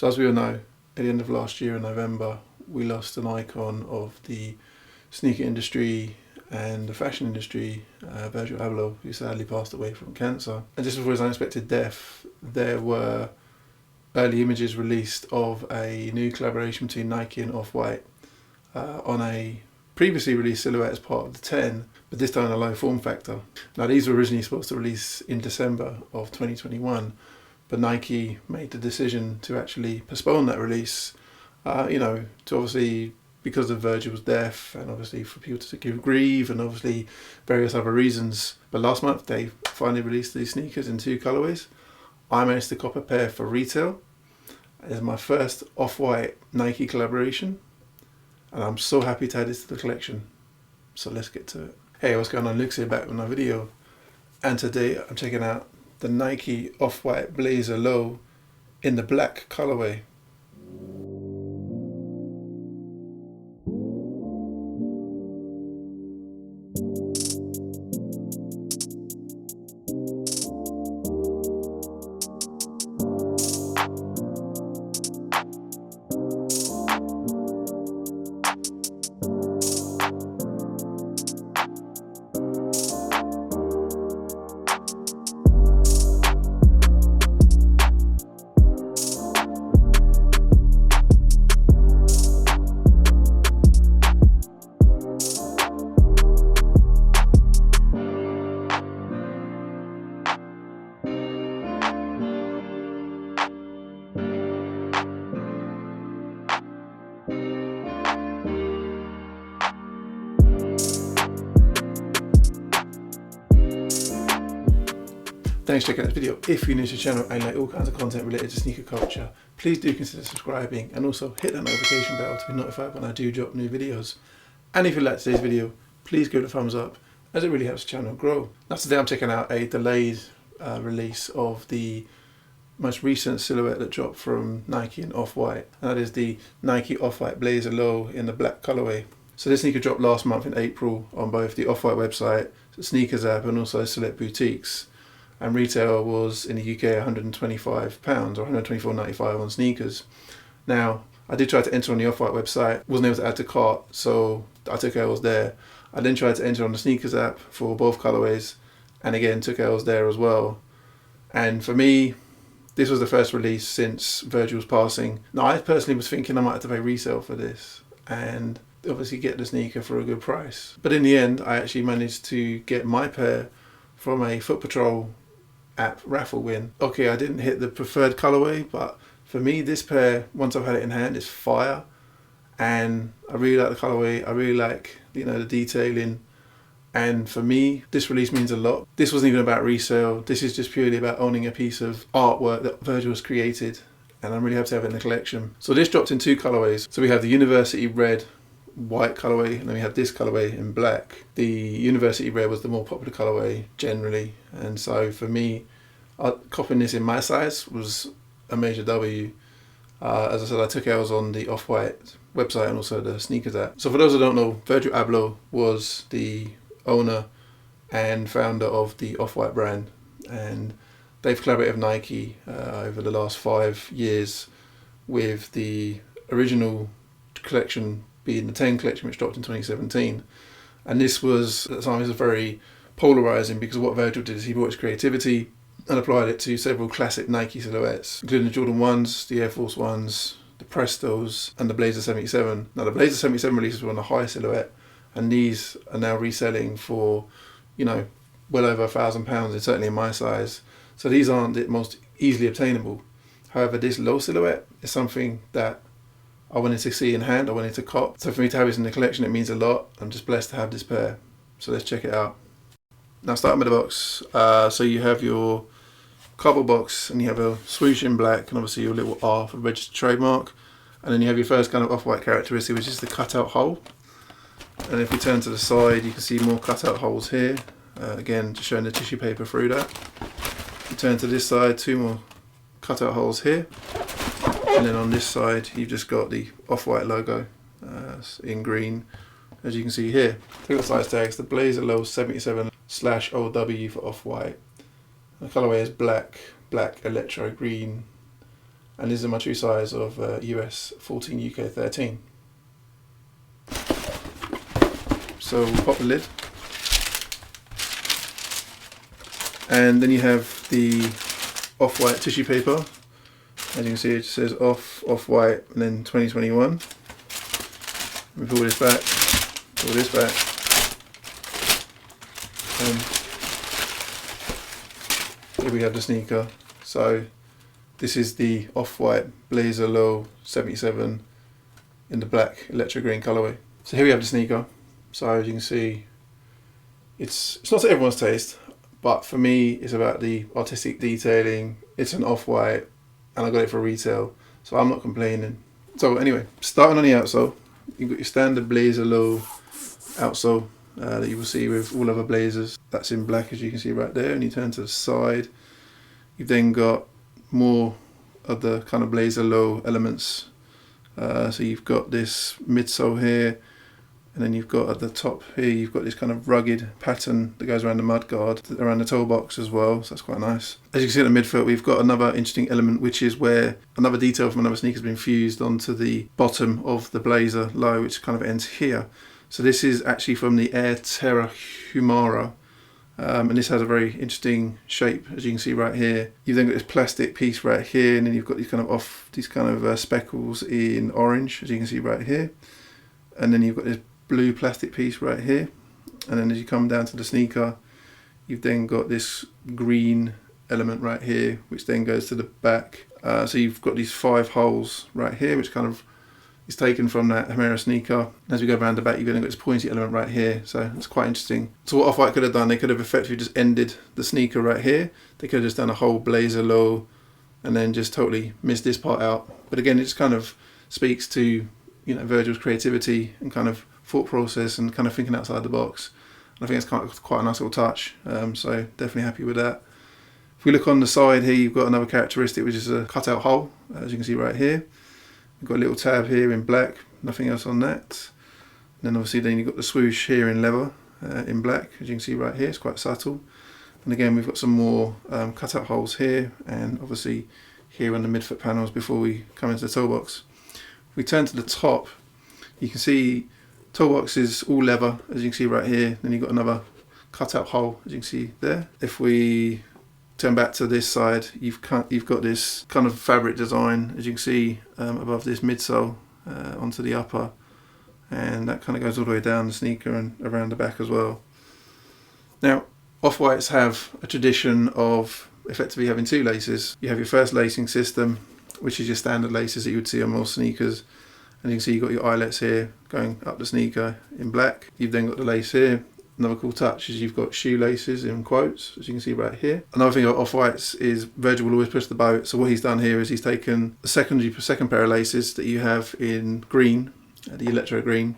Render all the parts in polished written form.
So as we all know, at the end of last year in November, we lost an icon of the sneaker industry and the fashion industry, Virgil Abloh, who sadly passed away from cancer. And just before his unexpected death, there were early images released of a new collaboration between Nike and Off-White on a previously released silhouette as part of the 10, but this time in a low form factor. Now these were originally supposed to release in December of 2021, but Nike made the decision to actually postpone that release, to obviously, because of Virgil's death, and obviously for people to grieve, and obviously various other reasons. But last month they finally released these sneakers in 2 colorways. I managed to cop a pair for retail. It's my first Off-White Nike collaboration, and I'm so happy to add this to the collection. So let's get to it. Hey, what's going on? Lukas here, back with my video, and today I'm checking out the Nike Off-White Blazer Low in the black colorway. Thanks for checking out this video. If you're new to the channel and like all kinds of content related to sneaker culture, please do consider subscribing and also hit that notification bell to be notified when I do drop new videos. And if you like today's video, please give it a thumbs up, as it really helps the channel grow. Now today I'm checking out a delayed release of the most recent silhouette that dropped from Nike and Off-White, and that is the Nike Off-White Blazer Low in the black colorway. So this sneaker dropped last month in April on both the Off-White website, the sneakers app, and also select boutiques. And retail was in the UK £125 or £124.95 on sneakers. Now, I did try to enter on the Off-White website, wasn't able to add to cart, so I took L's there. I then tried to enter on the sneakers app for both colorways, and again took L's there as well. And for me, this was the first release since Virgil's passing. Now, I personally was thinking I might have to pay resale for this, and obviously get the sneaker for a good price. But in the end, I actually managed to get my pair from a Foot Patrol app raffle win. Okay, I didn't hit the preferred colorway, but for me this pair, once I've had it in hand, is fire, and I really like the colorway. I really like the detailing, and for me this release means a lot. This wasn't even about resale. This is just purely about owning a piece of artwork that Virgil has created, and I'm really happy to have it in the collection. So this dropped in 2 colorways. So we have the University Red white colorway, and then we have this colorway in black. The University Red was the more popular colorway generally, and so for me, copying this in my size was a major W. As I said, I took L's on the Off-White website and also the sneakers app. So for those who don't know, Virgil Abloh was the owner and founder of the Off-White brand, and they've collaborated with Nike over the last 5 years, with the original collection being the 10 collection, which dropped in 2017. And this was, at the time, very polarizing, because what Virgil did is he brought his creativity and applied it to several classic Nike silhouettes, including the Jordan 1s, the Air Force 1s, the Prestos, and the Blazer 77. Now the Blazer 77 releases were on a high silhouette, and these are now reselling for, well over £1,000, and certainly in my size. So these aren't the most easily obtainable. However, this low silhouette is something that I wanted to see in hand, I wanted to cop. So for me to have this in the collection, it means a lot. I'm just blessed to have this pair. So let's check it out. Now starting with the box, so you have your cardboard box, and you have a swoosh in black, and obviously your little R for registered trademark. And then you have your first kind of Off-White characteristic, which is the cutout hole. And if we turn to the side, you can see more cutout holes here. Again, just showing the tissue paper through that. You turn to this side, 2 more cutout holes here. And then on this side, you've just got the Off-White logo in green, as you can see here. Look at the size tags. The Blazer Low 77/OW for Off-White. The colorway is black, Electro Green, And this is my true size of US 14, UK 13. So we'll pop the lid. And then you have the off-white tissue paper. As you can see, it says off-white, and then 2021. We pull this back, pull this back. And here we have the sneaker. So this is the off-white Blazer Low 77 in the black Electro Green colourway. So here we have the sneaker. So as you can see, it's not to everyone's taste, but for me it's about the artistic detailing. It's an off-white and I got it for retail, so I'm not complaining. So anyway, starting on the outsole, you've got your standard Blazer Low outsole that you will see with all other Blazers. That's in black, as you can see right there, and you turn to the side. You've then got more of the kind of Blazer Low elements. So you've got this midsole here, and then you've got at the top here, you've got this kind of rugged pattern that goes around the mudguard, around the toe box as well, so that's quite nice. As you can see at the midfoot, we've got another interesting element, which is where another detail from another sneaker has been fused onto the bottom of the Blazer Low, which kind of ends here. So this is actually from the Air Terra Humara, and this has a very interesting shape, as you can see right here. You've then got this plastic piece right here, and then you've got these kind of speckles in orange, as you can see right here. And then you've got this blue plastic piece right here, and then as you come down to the sneaker, you've then got this green element right here, which then goes to the back. So you've got these 5 holes right here, which kind of is taken from that Humara sneaker. As we go around the back, you've then got this pointy element right here, so it's quite interesting. So what Off-White could have done, they could have effectively just ended the sneaker right here. They could have just done a whole Blazer Low and then just totally missed this part out. But again, it just kind of speaks to, you know, Virgil's creativity and kind of thought process and kind of thinking outside the box. And I think it's quite a nice little touch, so definitely happy with that. If we look on the side here, you've got another characteristic, which is a cutout hole, as you can see right here. We've got a little tab here in black, nothing else on that. And then obviously then you've got the swoosh here in leather, in black, as you can see right here, it's quite subtle. And again, we've got some more cutout holes here, and obviously here on the midfoot panels before we come into the toe box. If we turn to the top, you can see toe box is all leather, as you can see right here. Then you've got another cutout hole, as you can see there. If we turn back to this side, you've got this kind of fabric design, as you can see above this midsole onto the upper, and that kind of goes all the way down the sneaker and around the back as well. Now, Off-Whites have a tradition of effectively having 2 laces. You have your first lacing system, which is your standard laces that you would see on most sneakers. And you can see you've got your eyelets here going up the sneaker in black. You've then got the lace here. Another cool touch is you've got shoelaces in quotes, as you can see right here. Another thing about Off-Whites is Virgil will always push the boat. So what he's done here is he's taken the second pair of laces that you have in green, the Electro Green,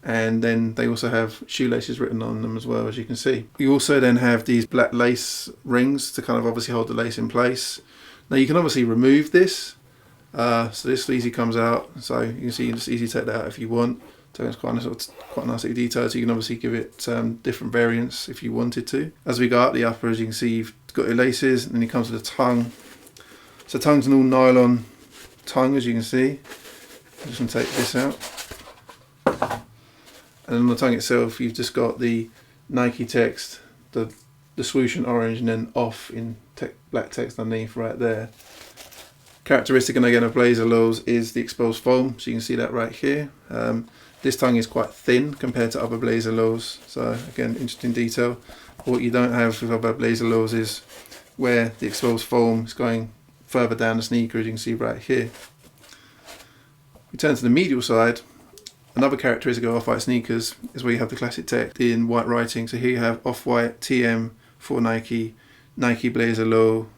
and then they also have shoelaces written on them as well, as you can see. You also then have these black lace rings to kind of obviously hold the lace in place. Now you can obviously remove this. So this easy comes out, so you can see you can just easily take that out if you want. So it's quite a nice little detail, so you can obviously give it different variants if you wanted to. As we go up the upper, as you can see, you've got your laces, and then you come to the tongue. So tongue's an all nylon tongue, as you can see. I'm just going to take this out. And on the tongue itself, you've just got the Nike text, the swoosh in orange, and then off in black text underneath right there. Characteristic, and again, of Blazer Lows is the exposed foam, so you can see that right here. This tongue is quite thin compared to other Blazer Lows, so again, interesting detail. What you don't have with other Blazer Lows is where the exposed foam is going further down the sneaker, as you can see right here. We turn to the medial side. Another characteristic of Off-White sneakers is where you have the classic text in white writing. So here you have Off-White TM for Nike, Nike Blazer Low,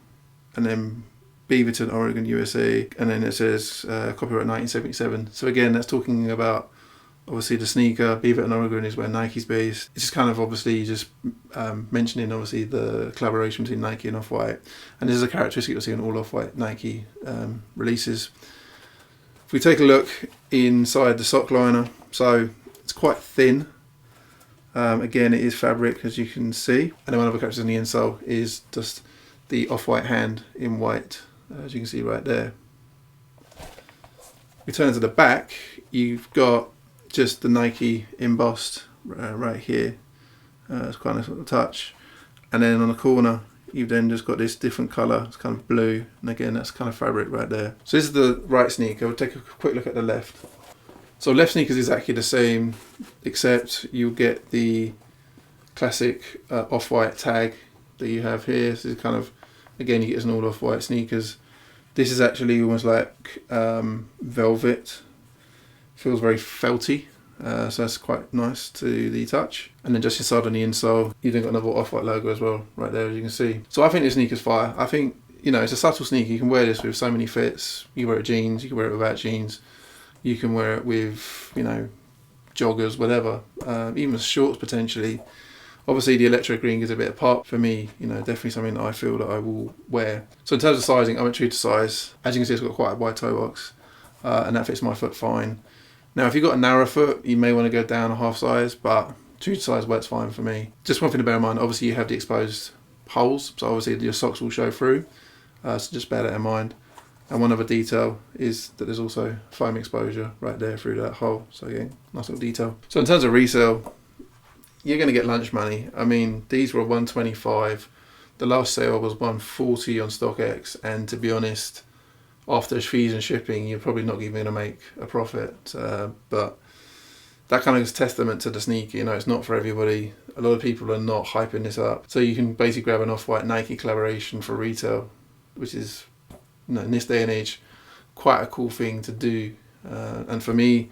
and then Beaverton, Oregon, USA, and then it says copyright 1977. So again, that's talking about obviously the sneaker. Beaverton, Oregon is where Nike's based. It's just kind of obviously just mentioning obviously the collaboration between Nike and Off-White, and this is a characteristic you'll see in all Off-White Nike releases. If we take a look inside the sock liner, so it's quite thin. Again, it is fabric, as you can see, and then one of the characters on the insole is just the Off-White hand in white, as you can see right there. We turn to the back, you've got just the Nike embossed right here. It's quite a nice little touch. And then on the corner, you've then just got this different colour. It's kind of blue, and again, that's kind of fabric right there. So this is the right sneaker. We'll take a quick look at the left. So left sneaker is exactly the same, except you'll get the classic off-white tag that you have here. This is kind of, again, you get some all off-white sneakers. This is actually almost like velvet. Feels very felty, so that's quite nice to the touch. And then just inside on the insole, you've then got another off-white logo as well, right there, as you can see. So I think this sneaker's fire. I think, you know, it's a subtle sneaker. You can wear this with so many fits. You can wear it with jeans, you can wear it without jeans. You can wear it with, you know, joggers, whatever, even shorts potentially. Obviously the Electro Green gives a bit of pop for me, you know, definitely something that I feel that I will wear. So in terms of sizing, I went true to size. As you can see, it's got quite a wide toe box, and that fits my foot fine. Now, if you've got a narrow foot, you may want to go down a half size, but true to size works fine for me. Just one thing to bear in mind, obviously you have the exposed holes, so obviously your socks will show through, so just bear that in mind. And one other detail is that there's also foam exposure right there through that hole, so again, nice little detail. So in terms of resale, you're going to get lunch money. I mean, these were $125. The last sale was $140 on StockX, and to be honest, after fees and shipping, you're probably not even going to make a profit. But that kind of is testament to the sneaker. You know, it's not for everybody. A lot of people are not hyping this up. So you can basically grab an off-white Nike collaboration for retail, which is, you know, in this day and age, quite a cool thing to do. And for me,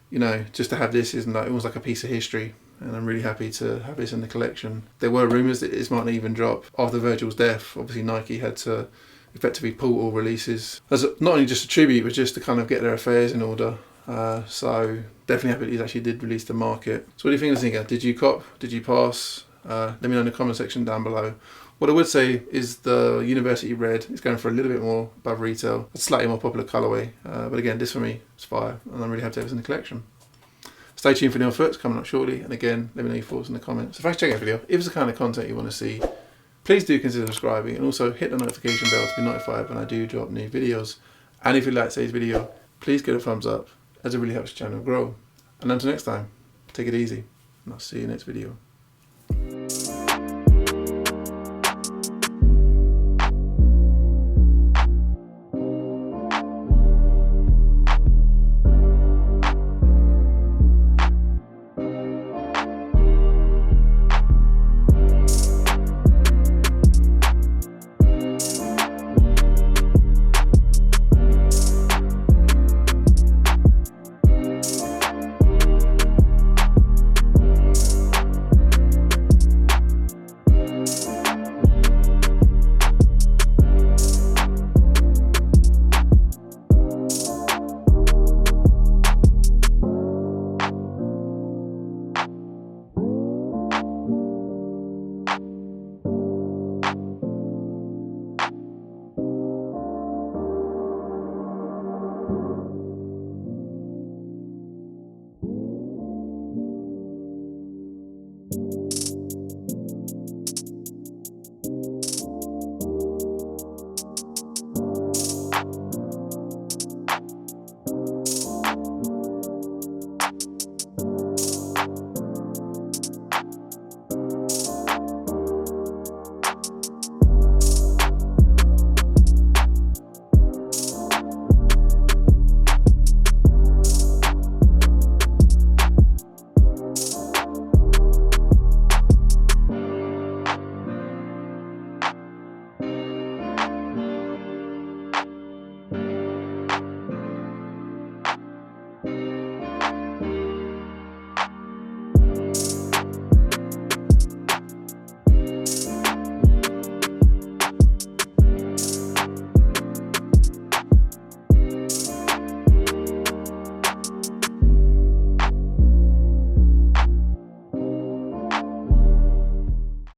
you know, just to have this is like almost like a piece of history. And I'm really happy to have this in the collection. There were rumours that this might not even drop after Virgil's death. Obviously Nike had to effectively pull all releases. As not only just a tribute, but just to kind of get their affairs in order. So definitely happy that these actually did release the market. So what do you think of the sneaker? Did you cop? Did you pass? Let me know in the comment section down below. What I would say is the University Red is going for a little bit more above retail. It's a slightly more popular colourway. But again, this for me is fire. And I'm really happy to have this in the collection. Stay tuned for new foots coming up shortly, and again, let me know your thoughts in the comments. So thanks for checking out the video. If it's the kind of content you want to see, please do consider subscribing, and also hit the notification bell to be notified when I do drop new videos. And if you like today's video, please give it a thumbs up, as it really helps the channel grow. And until next time, take it easy, and I'll see you next video.